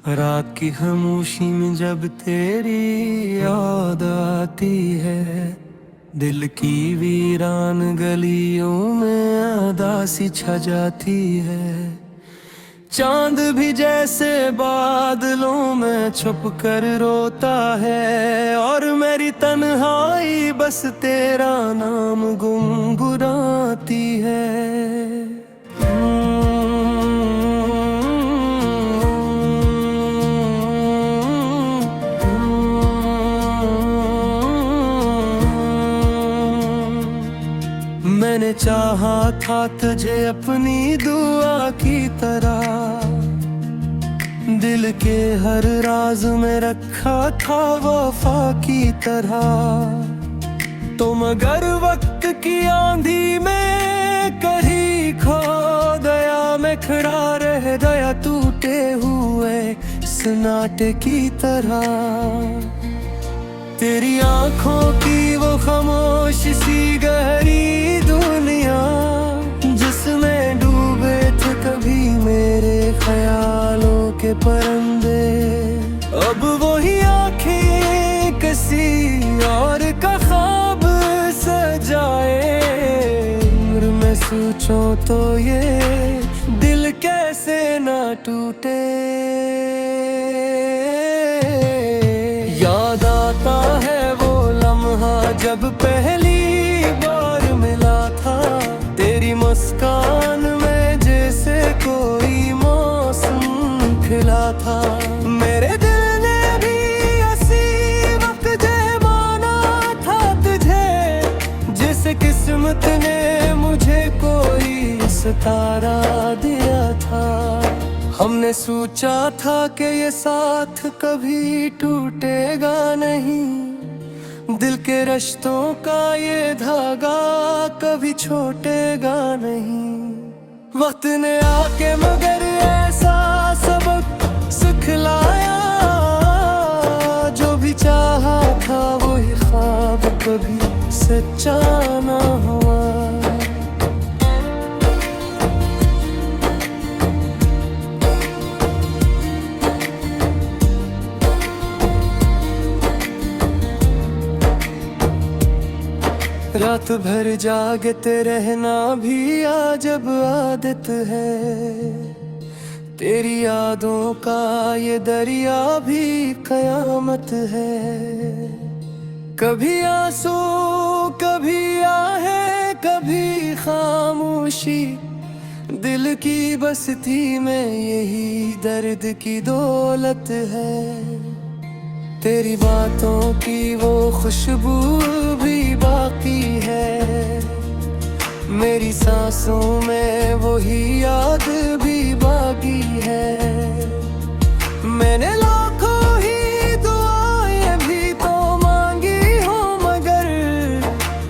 रात की खामोशी में जब तेरी याद आती है, दिल की वीरान गलियों में उदासी छा जाती है। चांद भी जैसे बादलों में छुप कर रोता है, और मेरी तन्हाई बस तेरा नाम गुनगुनाती है। मैंने चाहा था तुझे अपनी दुआ की तरह, दिल के हर राज में रखा था वफा की तरह। तो मगर वक्त की आंधी में कहीं खो गया, मैं खड़ा रह गया टूटे हुए सन्नाटे की तरह। तेरी आंखों की वो खामोश सी गहरी दुनिया, जिसमें डूबे थे कभी मेरे ख्यालों के परिंदे, अब वही आंखें किसी और का ख्वाब सजाए। उम्र में सोचो तो ये दिल कैसे ना टूटे। याद आता है वो लम्हा जब पहली बार मिला था, तेरी मुस्कान में जैसे कोई मौसम खिला था। मेरे दिल ने भी ऐसी वक्त जमाना था तुझे, जिस किस्मत ने मुझे कोई सितारा दिया था। हमने सोचा था कि ये साथ कभी टूटेगा नहीं, दिल के रिश्तों का ये धागा कभी छूटेगा नहीं। वक्त ने आके मगर ऐसा सबक सिखलाया, जो भी चाहा था वही ख्वाब कभी सच्चा ना हुआ। रात भर जागते रहना भी अजब आदत है, तेरी यादों का ये दरिया भी कयामत है। कभी आंसू कभी आहें कभी खामोशी, दिल की बस्ती में यही दर्द की दौलत है। तेरी बातों की वो खुशबू भी बाकी है, मेरी सांसों में वही याद भी बाकी है। मैंने लाखों ही दुआएं भी तो मांगी हो, मगर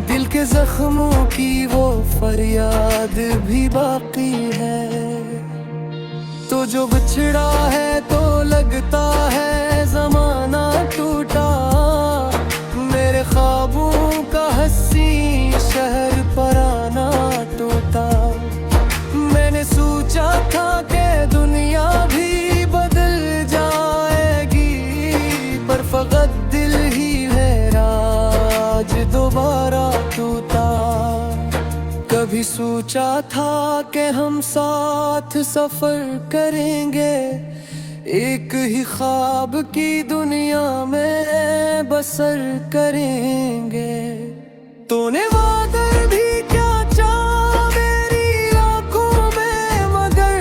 दिल के जख्मों की वो फरियाद भी बाकी है। तो जो बिछड़ा है तो लगता है जमाना टूटा, मेरे ख्वाबों का हंसी शहर पराना टूटा। मैंने सोचा था कि दुनिया भी बदल जाएगी, पर फकत दिल ही मेरा आज दोबारा टूटा। कभी सोचा था कि हम साथ सफर करेंगे, एक ही ख्वाब की दुनिया में बसर करेंगे। तूने वादा भी क्या चाहा मेरी आंखों में, मगर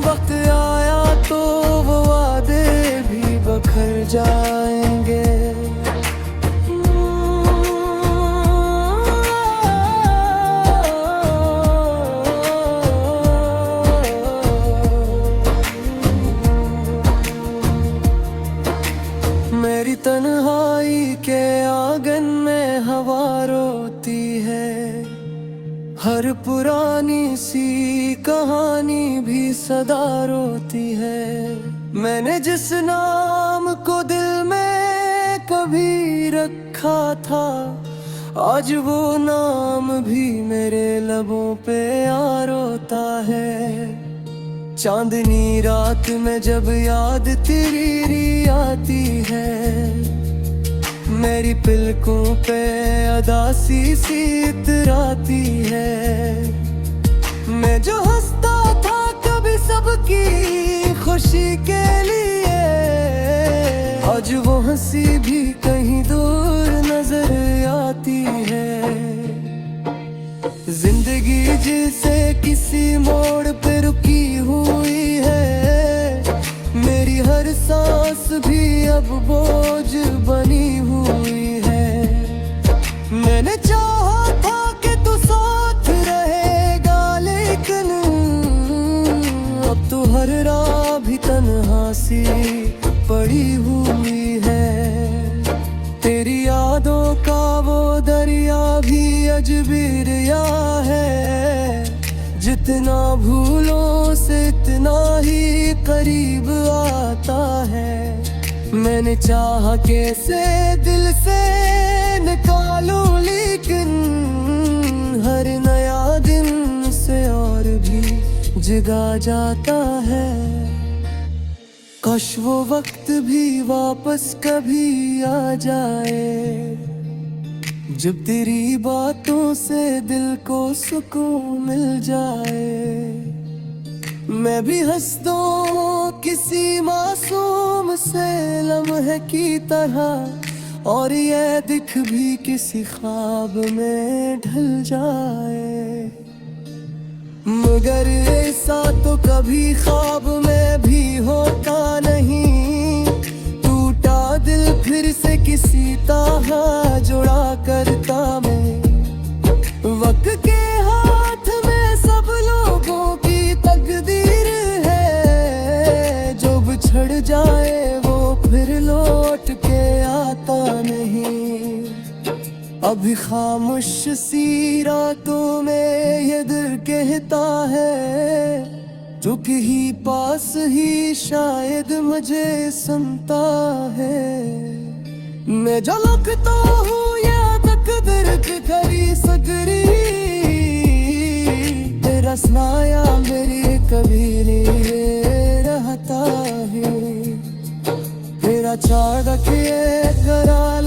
वक्त आया तो वो वादे भी बखर जाएंगे। मेरी तन्हाई के आंगन में हवा रोती है, हर पुरानी सी कहानी भी सदा रोती है। मैंने जिस नाम को दिल में कभी रखा था, आज वो नाम भी मेरे लबों पे आ रोता है। चांदनी रात में जब याद तेरी आती है, मेरी पलकों पे अदासी सी इतराती है। मैं जो हंसता था कभी सबकी खुशी के लिए, आज वो हंसी भी कहीं दूर नजर आती है। जिंदगी जिसे किसी मोड़ पे रुकी हुई है, मेरी हर सांस भी अब बोझ बनी हुई है। मैंने चाहा था कि तू साथ रहेगा, लेकिन अब तो हर राह भी तन्हा सी पड़ी हुई है। तेरी यादों का वो दरिया भी अजबीरिया है, जितना भूलों से इतना ही करीब आता है। मैंने चाहा कैसे दिल से निकालूं, लेकिन हर नया दिन से और भी जिगा जाता है। काश वो वक्त भी वापस कभी आ जाए, जब तेरी बातों से दिल को सुकून मिल जाए। मैं भी हंस दूं किसी मासूम से लम्हे की तरह, और ये दिख भी किसी ख्वाब में ढल जाए। मगर ऐसा तो कभी ख्वाब में भी होता नहीं, टूटा दिल फिर से किसी तरह जुड़ा करता मैं। वक्त के हाथ में सब लोगों की तकदीर है, जो बिछड़ जाए वो फिर लौट के आता नहीं। अभी खामोश सी रातों में ये दिल कहता है, जो कहीं पास ही शायद मुझे सुनता है। मैं जो लगता हूँ या तकदीर की खरी सकरी, तेरा सुनाया मेरी कभी नहीं रहता है। तेरा चाड़ के करा